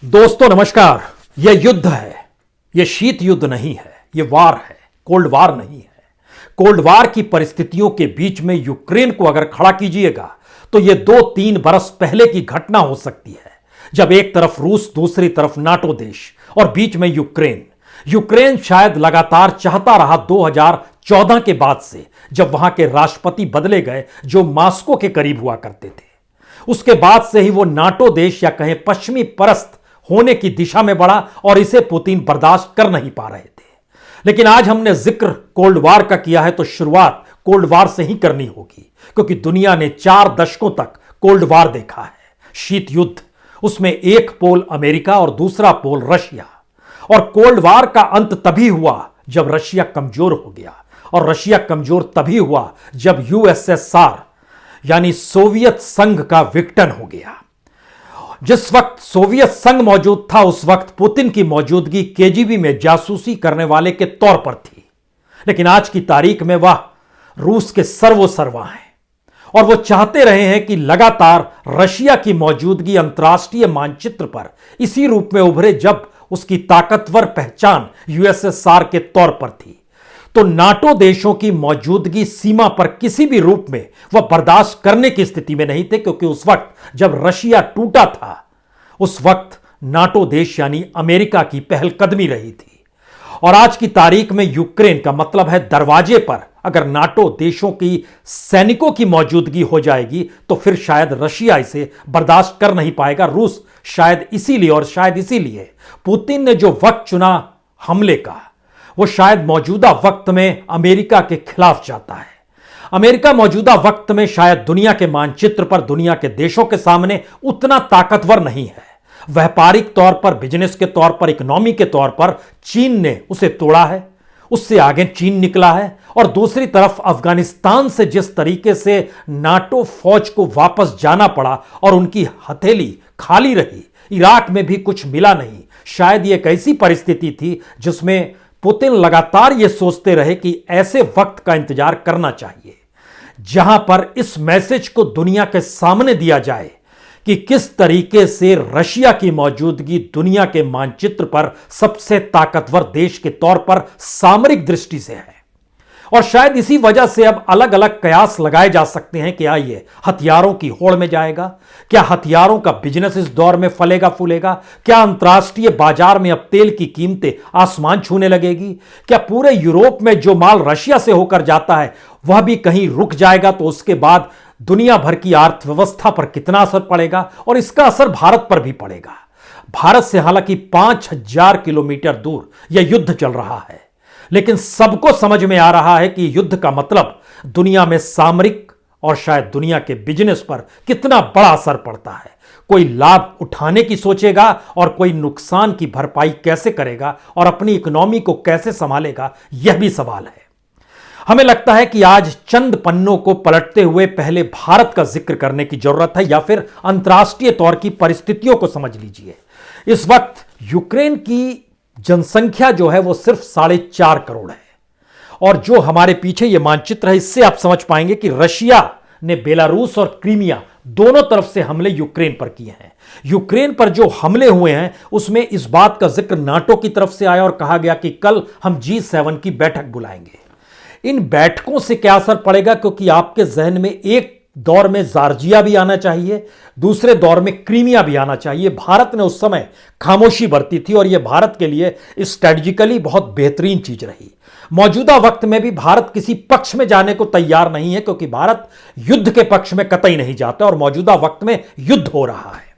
दोस्तों नमस्कार। यह युद्ध है, यह शीत युद्ध नहीं है, यह वार है, कोल्ड वार नहीं है। कोल्ड वार की परिस्थितियों के बीच में यूक्रेन को अगर खड़ा कीजिएगा तो यह 2-3 बरस पहले की घटना हो सकती है, जब एक तरफ रूस, दूसरी तरफ नाटो देश और बीच में यूक्रेन शायद लगातार चाहता रहा 2014 के बाद से, जब वहां के राष्ट्रपति बदले गए जो मॉस्को के करीब हुआ करते थे। उसके बाद से ही वो नाटो देश या कहें पश्चिमी परस्त होने की दिशा में बढ़ा और इसे पुतिन बर्दाश्त कर नहीं पा रहे थे। लेकिन आज हमने जिक्र कोल्ड वार का किया है तो शुरुआत कोल्ड वार से ही करनी होगी, क्योंकि दुनिया ने 4 दशकों तक कोल्ड वार देखा है, शीत युद्ध। उसमें एक पोल अमेरिका और दूसरा पोल रशिया। और कोल्ड वार का अंत तभी हुआ जब रशिया कमजोर हो गया, और रशिया कमजोर तभी हुआ जब यूएसएसआर यानी सोवियत संघ का विघटन हो गया। जिस वक्त सोवियत संघ मौजूद था उस वक्त पुतिन की मौजूदगी केजीबी में जासूसी करने वाले के तौर पर थी। लेकिन आज की तारीख में वह रूस के सर्वोसर्वा हैं और वो चाहते रहे हैं कि लगातार रशिया की मौजूदगी अंतर्राष्ट्रीय मानचित्र पर इसी रूप में उभरे जब उसकी ताकतवर पहचान यूएसएसआर के तौर पर थी। तो नाटो देशों की मौजूदगी सीमा पर किसी भी रूप में वह बर्दाश्त करने की स्थिति में नहीं थे, क्योंकि उस वक्त जब रशिया टूटा था उस वक्त नाटो देश यानी अमेरिका की पहलकदमी रही थी। और आज की तारीख में यूक्रेन का मतलब है दरवाजे पर अगर नाटो देशों की सैनिकों की मौजूदगी हो जाएगी तो फिर शायद रशिया इसे बर्दाश्त कर नहीं पाएगा। रूस शायद इसीलिए पुतिन ने जो वक्त चुना हमले का, वो शायद मौजूदा वक्त में अमेरिका के खिलाफ जाता है। अमेरिका मौजूदा वक्त में शायद दुनिया के मानचित्र पर दुनिया के देशों के सामने उतना ताकतवर नहीं है। व्यापारिक तौर पर, बिजनेस के तौर पर, इकोनॉमी के तौर पर चीन ने उसे तोड़ा है, उससे आगे चीन निकला है। और दूसरी तरफ अफगानिस्तान से जिस तरीके से नाटो फौज को वापस जाना पड़ा और उनकी हथेली खाली रही, इराक में भी कुछ मिला नहीं। शायद यह एक ऐसी परिस्थिति थी जिसमें पुतिन लगातार यह सोचते रहे कि ऐसे वक्त का इंतजार करना चाहिए जहां पर इस मैसेज को दुनिया के सामने दिया जाए कि किस तरीके से रशिया की मौजूदगी दुनिया के मानचित्र पर सबसे ताकतवर देश के तौर पर सामरिक दृष्टि से है। और शायद इसी वजह से अब अलग अलग कयास लगाए जा सकते हैं कि आइए हथियारों की होड़ में जाएगा, क्या हथियारों का बिजनेस इस दौर में फलेगा फूलेगा, क्या अंतर्राष्ट्रीय बाजार में अब तेल की कीमतें आसमान छूने लगेगी, क्या पूरे यूरोप में जो माल रशिया से होकर जाता है वह भी कहीं रुक जाएगा, तो उसके बाद दुनिया भर की अर्थव्यवस्था पर कितना असर पड़ेगा और इसका असर भारत पर भी पड़ेगा। भारत से हालांकि 5000 किलोमीटर दूर यह युद्ध चल रहा है, लेकिन सबको समझ में आ रहा है कि युद्ध का मतलब दुनिया में सामरिक और शायद दुनिया के बिजनेस पर कितना बड़ा असर पड़ता है। कोई लाभ उठाने की सोचेगा और कोई नुकसान की भरपाई कैसे करेगा और अपनी इकोनॉमी को कैसे संभालेगा, यह भी सवाल है। हमें लगता है कि आज चंद पन्नों को पलटते हुए पहले भारत का जिक्र करने की जरूरत है, या फिर अंतर्राष्ट्रीय तौर की परिस्थितियों को समझ लीजिए। इस वक्त यूक्रेन की जनसंख्या जो है वो सिर्फ 4.5 करोड़ है, और जो हमारे पीछे ये मानचित्र है इससे आप समझ पाएंगे कि रशिया ने बेलारूस और क्रीमिया दोनों तरफ से हमले यूक्रेन पर किए हैं। यूक्रेन पर जो हमले हुए हैं उसमें इस बात का जिक्र नाटो की तरफ से आया और कहा गया कि कल हम G7 की बैठक बुलाएंगे। इन बैठकों से क्या असर पड़ेगा, क्योंकि आपके जहन में एक दौर में जॉर्जिया भी आना चाहिए, दूसरे दौर में क्रीमिया भी आना चाहिए। भारत ने उस समय खामोशी बरती थी और यह भारत के लिए स्ट्रेटजिकली बहुत बेहतरीन चीज रही। मौजूदा वक्त में भी भारत किसी पक्ष में जाने को तैयार नहीं है, क्योंकि भारत युद्ध के पक्ष में कतई नहीं जाता और मौजूदा वक्त में युद्ध हो रहा है।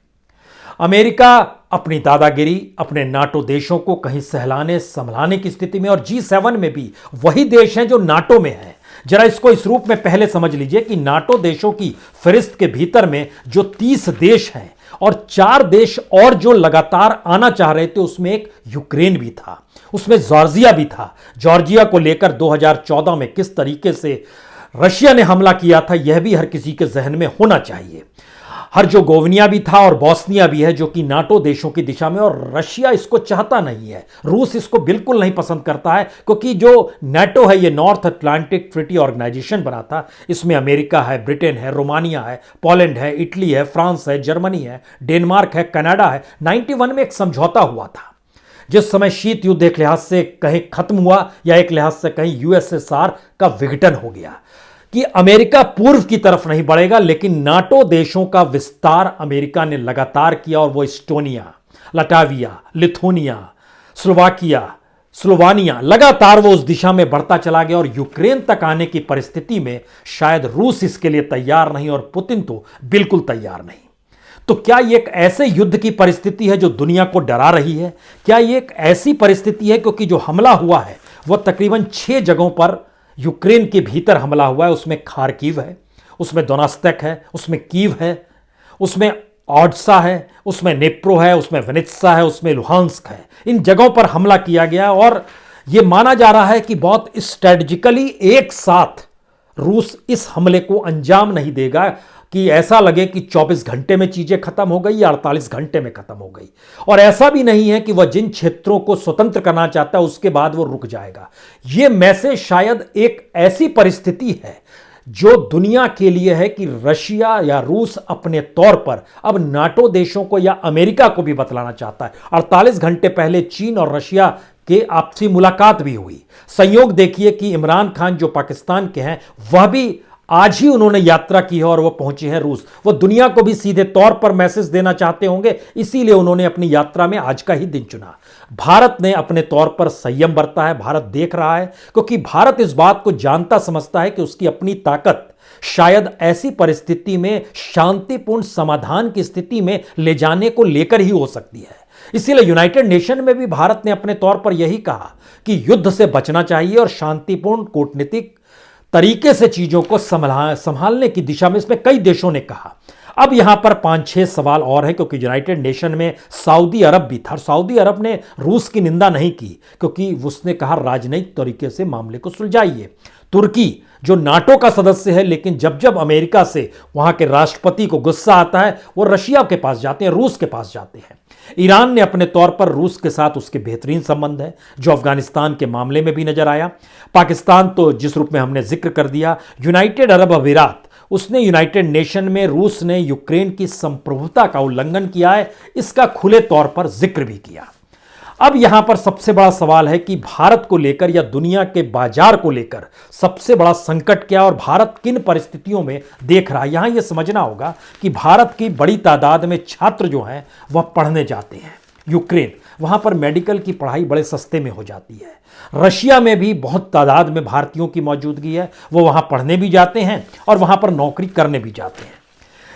अमेरिका अपनी दादागिरी अपने नाटो देशों को कहीं सहलाने संभलाने की स्थिति में, और G7 में भी वही देश हैं जो नाटो में हैं। जरा इसको इस रूप में पहले समझ लीजिए कि नाटो देशों की फहरिस्त के भीतर में जो 30 देश हैं और 4 देश और जो लगातार आना चाह रहे थे, उसमें एक यूक्रेन भी था, उसमें जॉर्जिया भी था। जॉर्जिया को लेकर 2014 में किस तरीके से रशिया ने हमला किया था यह भी हर किसी के जहन में होना चाहिए। हर्जोगोविनिया भी था और बॉस्निया भी है, जो कि नाटो देशों की दिशा में, और रशिया इसको चाहता नहीं है, रूस इसको बिल्कुल नहीं पसंद करता है, क्योंकि जो नाटो है ये नॉर्थ अटलांटिक ट्रीटी ऑर्गेनाइजेशन बना था। इसमें अमेरिका है, ब्रिटेन है, रोमानिया है, पोलैंड है, इटली है, फ्रांस है, जर्मनी है, डेनमार्क है, कनाडा है। 91 में एक समझौता हुआ था, जिस समय शीत युद्ध एक लिहाज से कहीं खत्म हुआ या एक लिहाज से कहीं यूएसएसआर का विघटन हो गया कि अमेरिका पूर्व की तरफ नहीं बढ़ेगा, लेकिन नाटो देशों का विस्तार अमेरिका ने लगातार किया, और वो एस्टोनिया, लटाविया, लिथुनिया, स्लोवानिया लगातार वो उस दिशा में बढ़ता चला गया, और यूक्रेन तक आने की परिस्थिति में शायद रूस इसके लिए तैयार नहीं, और पुतिन तो बिल्कुल तैयार नहीं। तो क्या ये एक ऐसे युद्ध की परिस्थिति है जो दुनिया को डरा रही है? क्या ये एक ऐसी परिस्थिति है, क्योंकि जो हमला हुआ है वह तकरीबन 6 जगहों पर यूक्रेन के भीतर हमला हुआ है। उसमें खार्किव है, उसमें दोनेत्स्क है, उसमें कीव है, उसमें ऑडसा है, उसमें नेप्रो है, उसमें विनित्सा है, उसमें लुहांस्क है। इन जगहों पर हमला किया गया, और यह माना जा रहा है कि बहुत स्ट्रेटजिकली एक साथ रूस इस हमले को अंजाम नहीं देगा कि ऐसा लगे कि 24 घंटे में चीजें खत्म हो गई या 48 घंटे में खत्म हो गई। और ऐसा भी नहीं है कि वह जिन क्षेत्रों को स्वतंत्र करना चाहता है उसके बाद वो रुक जाएगा। यह मैसेज शायद एक ऐसी परिस्थिति है जो दुनिया के लिए है कि रशिया या रूस अपने तौर पर अब नाटो देशों को या अमेरिका को भी बतलाना चाहता है। 48 घंटे पहले चीन और रशिया के आपसी मुलाकात भी हुई। संयोग देखिए कि इमरान खान जो पाकिस्तान के हैं वह भी आज ही उन्होंने यात्रा की है और वह पहुंचे हैं रूस। वह दुनिया को भी सीधे तौर पर मैसेज देना चाहते होंगे, इसीलिए उन्होंने अपनी यात्रा में आज का ही दिन चुना। भारत ने अपने तौर पर संयम बरता है, भारत देख रहा है, क्योंकि भारत इस बात को जानता समझता है कि उसकी अपनी ताकत शायद ऐसी परिस्थिति में शांतिपूर्ण समाधान की स्थिति में ले जाने को लेकर ही हो सकती है। इसीलिए यूनाइटेड नेशन में भी भारत ने अपने तौर पर यही कहा कि युद्ध से बचना चाहिए और शांतिपूर्ण कूटनीतिक तरीके से चीजों को संभालने की दिशा में इसमें कई देशों ने कहा। अब यहां पर 5-6 सवाल और हैं, क्योंकि यूनाइटेड नेशन में सऊदी अरब भी था। सऊदी अरब ने रूस की निंदा नहीं की, क्योंकि उसने कहा राजनयिक तरीके से मामले को सुलझाइए। तुर्की जो नाटो का सदस्य है, लेकिन जब जब अमेरिका से वहां के राष्ट्रपति को गुस्सा आता है वो रशिया के पास जाते हैं, रूस के पास जाते हैं। ईरान ने अपने तौर पर रूस के साथ उसके बेहतरीन संबंध है, जो अफगानिस्तान के मामले में भी नजर आया। पाकिस्तान तो जिस रूप में हमने जिक्र कर दिया। यूनाइटेड अरब अमीरात, उसने यूनाइटेड नेशन में रूस ने यूक्रेन की संप्रभुता का उल्लंघन किया है, इसका खुले तौर पर जिक्र भी किया। अब यहां पर सबसे बड़ा सवाल है कि भारत को लेकर या दुनिया के बाजार को लेकर सबसे बड़ा संकट क्या, और भारत किन परिस्थितियों में देख रहा है। यहां यह समझना होगा कि भारत की बड़ी तादाद में छात्र जो हैं वह पढ़ने जाते हैं यूक्रेन। वहां पर मेडिकल की पढ़ाई बड़े सस्ते में हो जाती है। रशिया में भी बहुत तादाद में भारतीयों की मौजूदगी है, वो वहां पढ़ने भी जाते हैं और वहां पर नौकरी करने भी जाते हैं।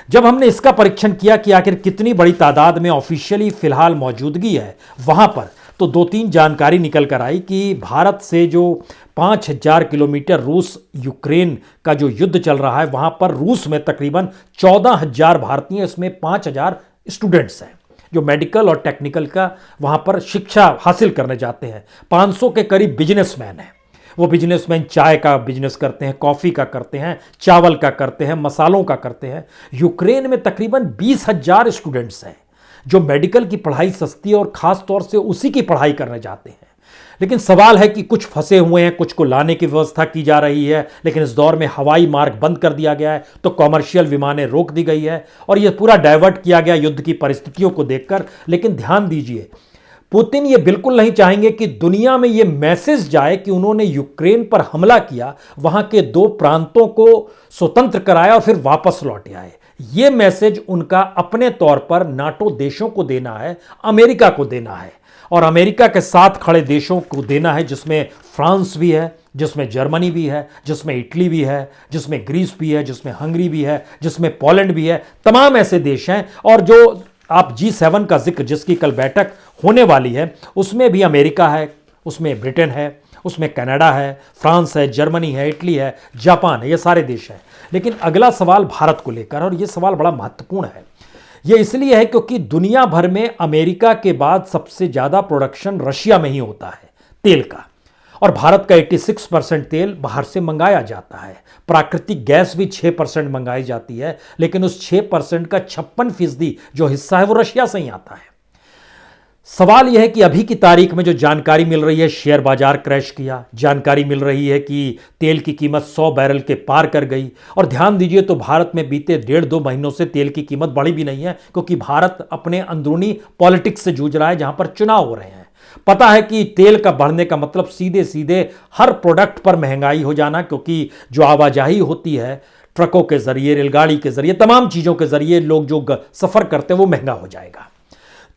जब हमने इसका परीक्षण किया कि आखिर कितनी बड़ी तादाद में ऑफिशियली फिलहाल मौजूदगी है वहां पर, तो 2-3 जानकारी निकल कर आई कि भारत से जो 5000 किलोमीटर रूस यूक्रेन का जो युद्ध चल रहा है, वहां पर रूस में तकरीबन 14,000 भारतीय, इसमें 5,000 स्टूडेंट्स हैं जो मेडिकल और टेक्निकल का वहां पर शिक्षा हासिल करने जाते हैं। 500 के करीब बिजनेसमैन हैं। वो बिजनेसमैन चाय का बिजनेस करते हैं, कॉफ़ी का करते हैं, चावल का करते हैं, मसालों का करते हैं। यूक्रेन में तकरीबन 20,000 स्टूडेंट्स हैं जो मेडिकल की पढ़ाई सस्ती है और ख़ास तौर से उसी की पढ़ाई करने जाते हैं। लेकिन सवाल है कि कुछ फंसे हुए हैं, कुछ को लाने की व्यवस्था की जा रही है, लेकिन इस दौर में हवाई मार्ग बंद कर दिया गया है, तो कॉमर्शियल विमानें रोक दी गई है और यह पूरा डाइवर्ट किया गया युद्ध की परिस्थितियों को देखकर। लेकिन ध्यान दीजिए, पुतिन ये बिल्कुल नहीं चाहेंगे कि दुनिया में ये मैसेज जाए कि उन्होंने यूक्रेन पर हमला किया, वहां के 2 प्रांतों को स्वतंत्र कराया और फिर वापस लौट आए। ये मैसेज उनका अपने तौर पर नाटो देशों को देना है, अमेरिका को देना है और अमेरिका के साथ खड़े देशों को देना है, जिसमें फ्रांस भी है, जिसमें जर्मनी भी है, जिसमें इटली भी है, जिसमें ग्रीस भी है, जिसमें हंगरी भी है, जिसमें पोलैंड भी है। तमाम ऐसे देश हैं। और जो आप G7 का जिक्र, जिसकी कल बैठक होने वाली है, उसमें भी अमेरिका है, उसमें ब्रिटेन है, उसमें कनाडा है, फ्रांस है, जर्मनी है, इटली है, जापान है, ये सारे देश हैं। लेकिन अगला सवाल भारत को लेकर, और ये सवाल बड़ा महत्वपूर्ण है। ये इसलिए है क्योंकि दुनिया भर में अमेरिका के बाद सबसे ज़्यादा प्रोडक्शन रशिया में ही होता है तेल का, और भारत का 86% तेल बाहर से मंगाया जाता है। प्राकृतिक गैस भी 6% मंगाई जाती है, लेकिन उस 6% का 56% जो हिस्सा है वो रशिया से ही आता है। सवाल यह है कि अभी की तारीख में जो जानकारी मिल रही है, शेयर बाजार क्रैश किया, जानकारी मिल रही है कि तेल की कीमत 100 बैरल के पार कर गई। और ध्यान दीजिए तो भारत में बीते 1.5-2 महीनों से तेल की कीमत बढ़ी भी नहीं है, क्योंकि भारत अपने अंदरूनी पॉलिटिक्स से जूझ रहा है, जहां पर चुनाव हो रहे हैं। पता है कि तेल का बढ़ने का मतलब सीधे सीधे हर प्रोडक्ट पर महंगाई हो जाना, क्योंकि जो आवाजाही होती है ट्रकों के जरिए, रेलगाड़ी के जरिए, तमाम चीजों के जरिए लोग जो सफर करते हैं वो महंगा हो जाएगा।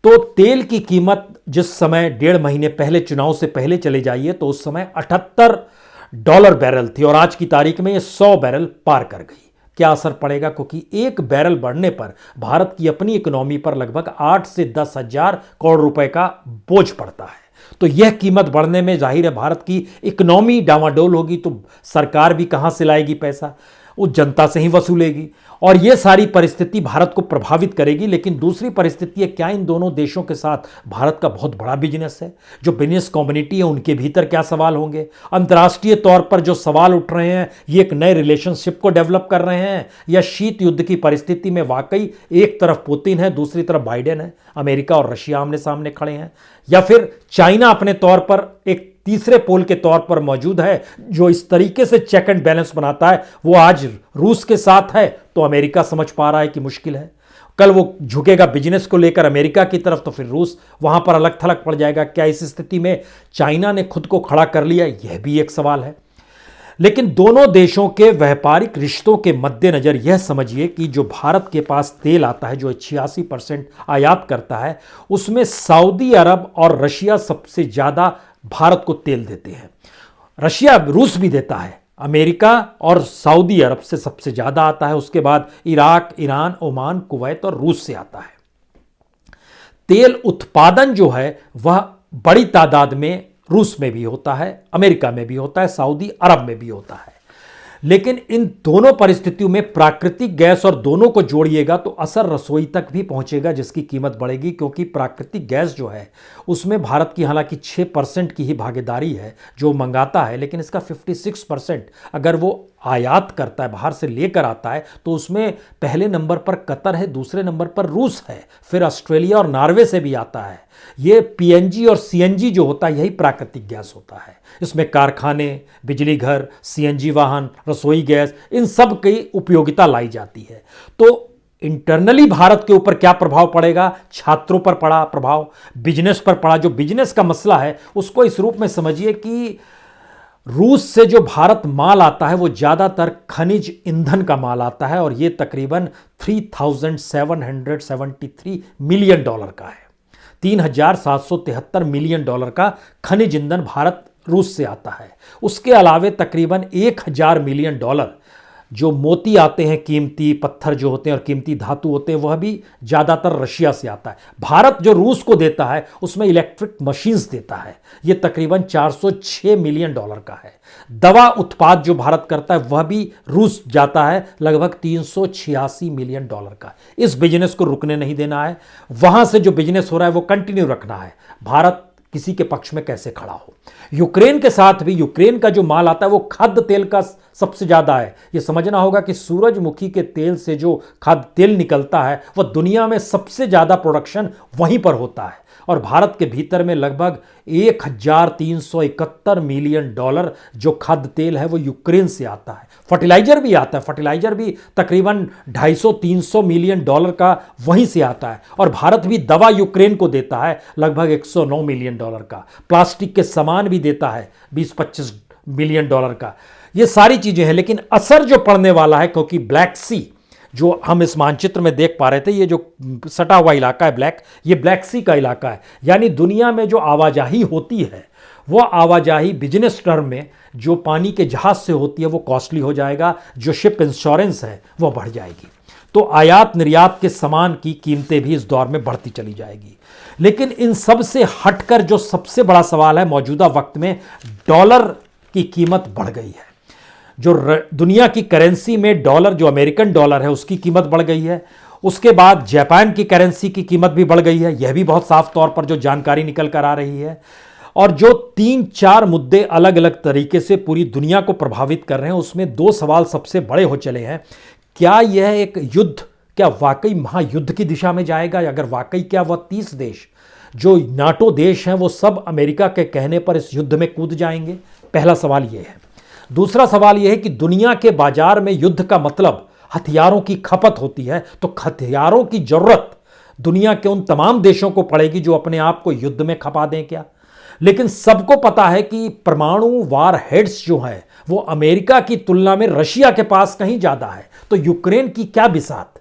तो तेल की कीमत जिस समय 1.5 महीने पहले, चुनाव से पहले चले जाइए, तो उस समय $78 बैरल थी और आज की तारीख में ये 100 बैरल पार कर गई। क्या असर पड़ेगा? क्योंकि एक बैरल बढ़ने पर भारत की अपनी इकोनॉमी पर लगभग 8 से 10 हजार करोड़ रुपए का बोझ पड़ता है। तो यह कीमत बढ़ने में जाहिर है भारत की इकोनॉमी डामाडोल होगी, तो सरकार भी कहां से लाएगी पैसा? वो जनता से ही वसूलेगी और यह सारी परिस्थिति भारत को प्रभावित करेगी। लेकिन दूसरी परिस्थिति है, क्या इन दोनों देशों के साथ भारत का बहुत बड़ा बिजनेस है? जो बिजनेस कम्युनिटी है उनके भीतर क्या सवाल होंगे? अंतर्राष्ट्रीय तौर पर जो सवाल उठ रहे हैं, ये एक नए रिलेशनशिप को डेवलप कर रहे हैं, या शीत युद्ध की परिस्थिति में वाकई एक तरफ पुतिन है, दूसरी तरफ बाइडेन है, अमेरिका और रशिया आमने सामने खड़े हैं, या फिर चाइना अपने तौर पर एक तीसरे पोल के तौर पर मौजूद है, जो इस तरीके से चेक एंड बैलेंस बनाता है। वो आज रूस के साथ है तो अमेरिका समझ पा रहा है कि मुश्किल है, कल वो झुकेगा बिजनेस को लेकर अमेरिका की तरफ तो फिर रूस वहां पर अलग थलग पड़ जाएगा। क्या इस स्थिति में चाइना ने खुद को खड़ा कर लिया? यह भी एक सवाल है। लेकिन दोनों देशों के व्यापारिक रिश्तों के मद्देनजर यह समझिए कि जो भारत के पास तेल आता है, जो 86% आयात करता है, उसमें सऊदी अरब और रशिया सबसे ज्यादा भारत को तेल देते हैं। रशिया, रूस भी देता है, अमेरिका और सऊदी अरब से सबसे ज्यादा आता है। उसके बाद इराक, ईरान, ओमान, कुवैत और रूस से आता है। तेल उत्पादन जो है वह बड़ी तादाद में रूस में भी होता है, अमेरिका में भी होता है, सऊदी अरब में भी होता है। लेकिन इन दोनों परिस्थितियों में प्राकृतिक गैस और दोनों को जोड़िएगा तो असर रसोई तक भी पहुंचेगा, जिसकी कीमत बढ़ेगी, क्योंकि प्राकृतिक गैस जो है उसमें भारत की हालांकि 6% की ही भागीदारी है जो मंगाता है, लेकिन इसका 56% अगर वो आयात करता है, बाहर से लेकर आता है, तो उसमें पहले नंबर पर कतर है, दूसरे नंबर पर रूस है, फिर ऑस्ट्रेलिया और नॉर्वे से भी आता है। ये पीएनजी और सीएनजी जो होता है यही प्राकृतिक गैस होता है। इसमें कारखाने, बिजली घर, सीएनजी वाहन, रसोई गैस, इन सब की उपयोगिता लाई जाती है। तो इंटरनली भारत के ऊपर क्या प्रभाव पड़ेगा? छात्रों पर पड़ा प्रभाव, बिजनेस पर पड़ा। जो बिजनेस का मसला है उसको इस रूप में समझिए कि रूस से जो भारत माल आता है वो ज्यादातर खनिज ईंधन का माल आता है और ये तकरीबन $3,773 मिलियन का है। $3,773 मिलियन का खनिज ईंधन भारत रूस से आता है। उसके अलावे तकरीबन $1,000 मिलियन जो मोती आते हैं, कीमती पत्थर जो होते हैं और कीमती धातु होते हैं, वह भी ज़्यादातर रशिया से आता है। भारत जो रूस को देता है उसमें इलेक्ट्रिक मशीन्स देता है, यह तकरीबन $406 मिलियन का है। दवा उत्पाद जो भारत करता है वह भी रूस जाता है, लगभग $386 मिलियन का। इस बिजनेस को रुकने नहीं देना है, वहां से जो बिजनेस हो रहा है वो कंटिन्यू रखना है। भारत किसी के पक्ष में कैसे खड़ा हो? यूक्रेन के साथ भी, यूक्रेन का जो माल आता है वो खाद्य तेल का सबसे ज्यादा है। यह समझना होगा कि सूरजमुखी के तेल से जो खाद्य तेल निकलता है वह दुनिया में सबसे ज्यादा प्रोडक्शन वहीं पर होता है और भारत के भीतर में लगभग $1,371 मिलियन जो खाद्य तेल है वो यूक्रेन से आता है। फर्टिलाइजर भी आता है, फर्टिलाइजर भी तकरीबन 250-300 मिलियन का वहीं से आता है और भारत भी दवा यूक्रेन को देता है लगभग 109 मिलियन का। प्लास्टिक के सामान भी देता है 20-25 मिलियन का। ये सारी चीजें हैं, लेकिन असर जो पड़ने वाला है, क्योंकि ब्लैक सी जो हम इस मानचित्र में देख पा रहे थे, ये जो सटा हुआ इलाका है ब्लैक, ये ब्लैक सी का इलाका है। यानी दुनिया में जो आवाजाही होती है वो आवाजाही बिजनेस टर्म में जो पानी के जहाज से होती है वो कॉस्टली हो जाएगा, जो शिप इंश्योरेंस है वो बढ़ जाएगी। तो आयात निर्यात के सामान की कीमतें भी इस दौर में बढ़ती चली जाएगी। लेकिन इन सब से हटकर जो सबसे बड़ा सवाल है, मौजूदा वक्त में डॉलर की कीमत बढ़ गई है। जो दुनिया की करेंसी में डॉलर, जो अमेरिकन डॉलर है, उसकी कीमत बढ़ गई है। उसके बाद जापान की करेंसी की कीमत भी बढ़ गई है। यह भी बहुत साफ तौर पर जो जानकारी निकल कर आ रही है। और जो 3-4 मुद्दे अलग अलग तरीके से पूरी दुनिया को प्रभावित कर रहे हैं, उसमें 2 सवाल सबसे बड़े हो चले हैं। क्या यह एक युद्ध, क्या वाकई महायुद्ध की दिशा में जाएगा? अगर वाकई, क्या वह 30 देश जो नाटो देश हैं वो सब अमेरिका के कहने पर इस युद्ध में कूद जाएंगे? पहला सवाल यह है। दूसरा सवाल यह है कि दुनिया के बाजार में युद्ध का मतलब हथियारों की खपत होती है, तो हथियारों की जरूरत दुनिया के उन तमाम देशों को पड़ेगी जो अपने आप को युद्ध में खपा दें क्या? लेकिन सबको पता है कि परमाणु वार हेड्स जो है वो अमेरिका की तुलना में रशिया के पास कहीं ज्यादा है, तो यूक्रेन की क्या बिसात?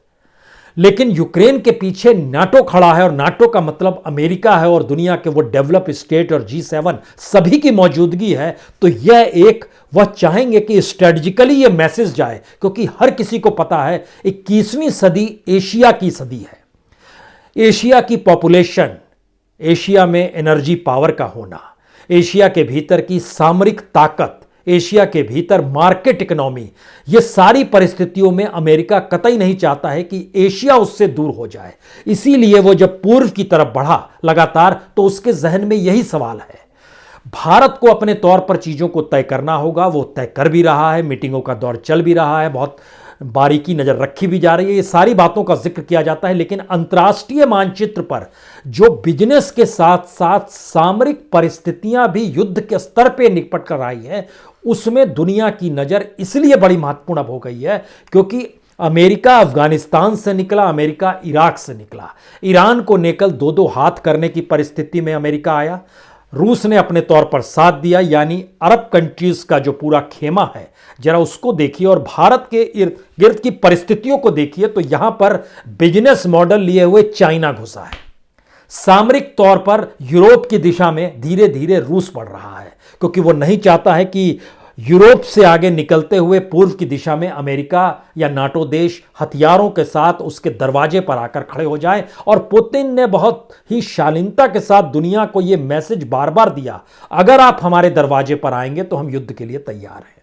लेकिन यूक्रेन के पीछे नाटो खड़ा है और नाटो का मतलब अमेरिका है और दुनिया के वो डेवलप स्टेट और G7 सभी की मौजूदगी है। तो यह एक, वह चाहेंगे कि स्ट्रेटजिकली यह मैसेज जाए, क्योंकि हर किसी को पता है 21वीं सदी एशिया की सदी है। एशिया की पॉपुलेशन, एशिया में एनर्जी पावर का होना, एशिया के भीतर की सामरिक ताकत, एशिया के भीतर मार्केट इकोनॉमी, ये सारी परिस्थितियों में अमेरिका कतई नहीं चाहता है कि एशिया उससे दूर हो जाए। इसीलिए वो जब पूर्व की तरफ बढ़ा लगातार, तो उसके जहन में यही सवाल है। भारत को अपने तौर पर चीजों को तय करना होगा, वो तय कर भी रहा है, मीटिंगों का दौर चल भी रहा है, बहुत बारीकी नजर रखी भी जा रही है, ये सारी बातों का जिक्र किया जाता है। लेकिन अंतर्राष्ट्रीय मानचित्र पर जो बिजनेस के साथ साथ सामरिक परिस्थितियां भी युद्ध के स्तर पे निपट कर आई है, उसमें दुनिया की नजर इसलिए बड़ी महत्वपूर्ण अब हो गई है क्योंकि अमेरिका अफगानिस्तान से निकला, अमेरिका इराक से निकला, ईरान को नेकल 2-2 हाथ करने की परिस्थिति में अमेरिका आया, रूस ने अपने तौर पर साथ दिया। यानी अरब कंट्रीज का जो पूरा खेमा है, जरा उसको देखिए और भारत के इर्द गिर्द की परिस्थितियों को देखिए, तो यहां पर बिजनेस मॉडल लिए हुए चाइना घुसा है। सामरिक तौर पर यूरोप की दिशा में धीरे धीरे रूस बढ़ रहा है, क्योंकि वो नहीं चाहता है कि यूरोप से आगे निकलते हुए पूर्व की दिशा में अमेरिका या नाटो देश हथियारों के साथ उसके दरवाजे पर आकर खड़े हो जाएं। और पुतिन ने बहुत ही शालीनता के साथ दुनिया को यह मैसेज बार बार दिया, अगर आप हमारे दरवाजे पर आएंगे तो हम युद्ध के लिए तैयार हैं।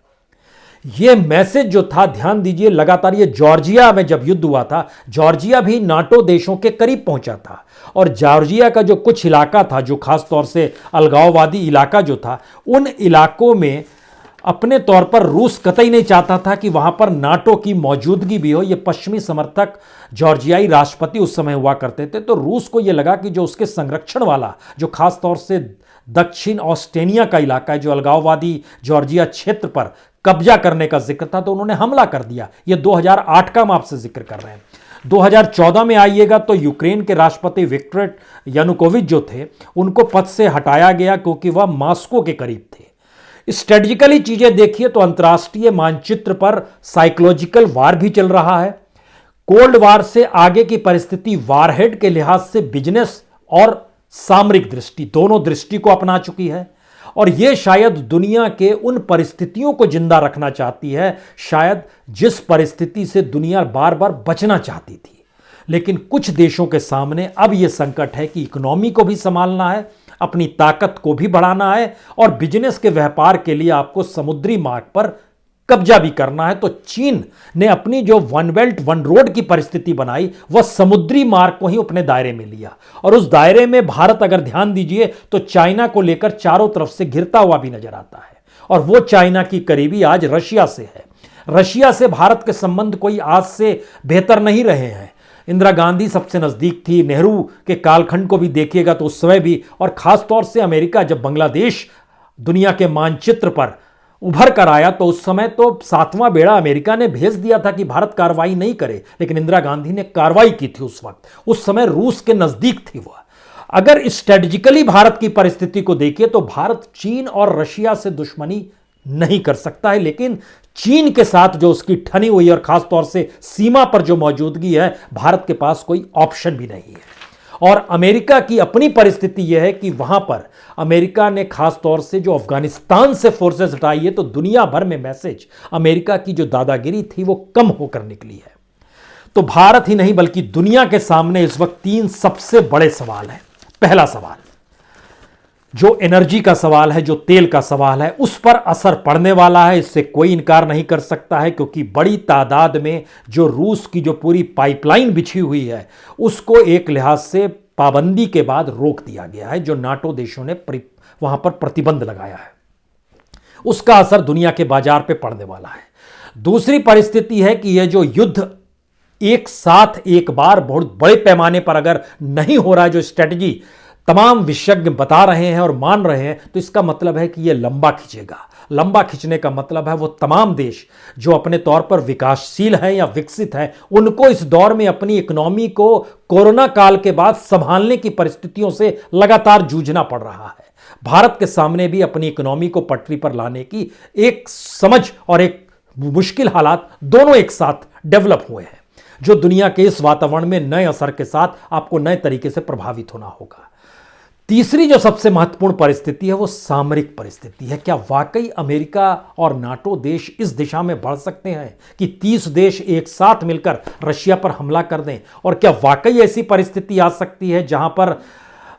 यह मैसेज जो था, ध्यान दीजिए, लगातार ये जॉर्जिया में जब युद्ध हुआ था, जॉर्जिया भी नाटो देशों के करीब पहुंचा था और जॉर्जिया का जो कुछ इलाका था, जो खास तौर से अलगाववादी इलाका जो था, उन इलाकों में अपने तौर पर रूस कतई नहीं चाहता था कि वहां पर नाटो की मौजूदगी भी हो। ये पश्चिमी समर्थक जॉर्जियाई राष्ट्रपति उस समय हुआ करते थे, तो रूस को यह लगा कि जो उसके संरक्षण वाला, जो खास तौर से दक्षिण ऑस्टेनिया का इलाका है, जो अलगाववादी जॉर्जिया क्षेत्र पर कब्जा करने का जिक्र था, तो उन्होंने हमला कर दिया। ये 2008 का हम आपसे जिक्र कर रहे हैं। 2014 में आइएगा तो यूक्रेन के राष्ट्रपति विक्टर यानुकोविच जो थे, उनको पद से हटाया गया क्योंकि वह मॉस्को के करीब थे। स्ट्रेटजिकली चीजें देखिए तो अंतर्राष्ट्रीय मानचित्र पर साइकोलॉजिकल वार भी चल रहा है। कोल्ड वार से आगे की परिस्थिति वारहेड के लिहाज से बिजनेस और सामरिक दृष्टि, दोनों दृष्टि को अपना चुकी है और यह शायद दुनिया के उन परिस्थितियों को जिंदा रखना चाहती है, शायद जिस परिस्थिति से दुनिया बार बार बचना चाहती थी। लेकिन कुछ देशों के सामने अब यह संकट है कि इकोनॉमी को भी संभालना है, अपनी ताकत को भी बढ़ाना है और बिजनेस के व्यापार के लिए आपको समुद्री मार्ग पर कब्जा भी करना है। तो चीन ने अपनी जो वन बेल्ट वन रोड की परिस्थिति बनाई, वह समुद्री मार्ग को ही अपने दायरे में लिया और उस दायरे में भारत, अगर ध्यान दीजिए तो चाइना को लेकर चारों तरफ से घिरता हुआ भी नजर आता है और वो चाइना की करीबी आज रशिया से है। रशिया से भारत के संबंध कोई आज से बेहतर नहीं रहे हैं। इंदिरा गांधी सबसे नजदीक थी, नेहरू के कालखंड को भी देखिएगा तो उस समय भी, और खास तौर से अमेरिका जब बांग्लादेश दुनिया के मानचित्र पर उभर कर आया तो उस समय तो 7वां बेड़ा अमेरिका ने भेज दिया था कि भारत कार्रवाई नहीं करे, लेकिन इंदिरा गांधी ने कार्रवाई की थी उस वक्त। उस समय रूस के नजदीक थी वह। अगर स्ट्रेटजिकली भारत की परिस्थिति को देखिए तो भारत चीन और रशिया से दुश्मनी नहीं कर सकता है, लेकिन चीन के साथ जो उसकी ठनी हुई और खास तौर से सीमा पर जो मौजूदगी है, भारत के पास कोई ऑप्शन भी नहीं है। और अमेरिका की अपनी परिस्थिति यह है कि वहां पर अमेरिका ने खास तौर से जो अफगानिस्तान से फोर्सेस हटाई है, तो दुनिया भर में मैसेज अमेरिका की जो दादागिरी थी वो कम होकर निकली है। तो भारत ही नहीं बल्कि दुनिया के सामने इस वक्त 3 सबसे बड़े सवाल हैं। पहला सवाल जो एनर्जी का सवाल है, जो तेल का सवाल है, उस पर असर पड़ने वाला है, इससे कोई इनकार नहीं कर सकता है, क्योंकि बड़ी तादाद में जो रूस की जो पूरी पाइपलाइन बिछी हुई है उसको एक लिहाज से पाबंदी के बाद रोक दिया गया है, जो नाटो देशों ने वहां पर प्रतिबंध लगाया है। उसका असर दुनिया के बाजार पे पड़ने वाला है। दूसरी परिस्थिति है कि यह जो युद्ध एक साथ एक बार बहुत बड़े पैमाने पर अगर नहीं हो रहा है, जो स्ट्रेटजी तमाम विशेषज्ञ बता रहे हैं और मान रहे हैं, तो इसका मतलब है कि यह लंबा खिंचेगा। लंबा खिंचने का मतलब है वो तमाम देश जो अपने तौर पर विकासशील हैं या विकसित हैं, उनको इस दौर में अपनी इकोनॉमी को कोरोना काल के बाद संभालने की परिस्थितियों से लगातार जूझना पड़ रहा है। भारत के सामने भी अपनी इकोनॉमी को पटरी पर लाने की एक समझ और एक मुश्किल हालात दोनों एक साथ डेवलप हुए हैं, जो दुनिया के इस वातावरण में नए असर के साथ आपको नए तरीके से प्रभावित होना होगा। तीसरी जो सबसे महत्वपूर्ण परिस्थिति है वो सामरिक परिस्थिति है। क्या वाकई अमेरिका और नाटो देश इस दिशा में बढ़ सकते हैं कि 30 देश एक साथ मिलकर रशिया पर हमला कर दें? और क्या वाकई ऐसी परिस्थिति आ सकती है जहां पर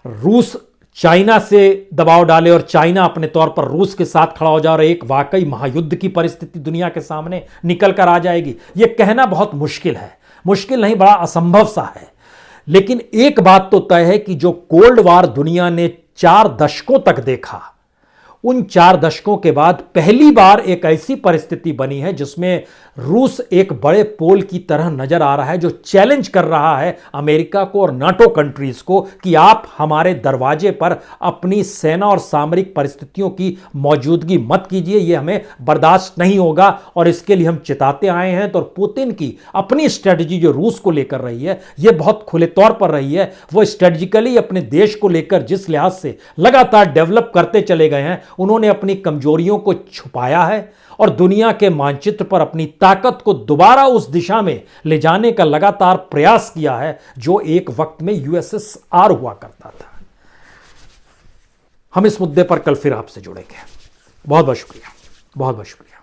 रूस चाइना से दबाव डाले और चाइना अपने तौर पर रूस के साथ खड़ा हो जाए और एक वाकई महायुद्ध की परिस्थिति दुनिया के सामने निकल कर आ जाएगी? यह कहना बहुत मुश्किल है, मुश्किल नहीं, बड़ा असंभव सा है। लेकिन एक बात तो तय है कि जो कोल्ड वार दुनिया ने 4 दशकों तक देखा, उन 4 दशकों के बाद पहली बार एक ऐसी परिस्थिति बनी है जिसमें रूस एक बड़े पोल की तरह नजर आ रहा है, जो चैलेंज कर रहा है अमेरिका को और नाटो कंट्रीज को कि आप हमारे दरवाजे पर अपनी सेना और सामरिक परिस्थितियों की मौजूदगी मत कीजिए, यह हमें बर्दाश्त नहीं होगा और इसके लिए हम चेताते आए हैं। तो पुतिन की अपनी स्ट्रेटजी जो रूस को लेकर रही है, यह बहुत खुले तौर पर रही है। वो स्ट्रेटजिकली अपने देश को लेकर जिस लिहाज से लगातार डेवलप करते चले गए हैं, उन्होंने अपनी कमजोरियों को छुपाया है और दुनिया के मानचित्र पर अपनी ताकत को दोबारा उस दिशा में ले जाने का लगातार प्रयास किया है जो एक वक्त में यूएसएसआर हुआ करता था। हम इस मुद्दे पर कल फिर आपसे जुड़ेंगे। बहुत बहुत शुक्रिया, बहुत बहुत शुक्रिया।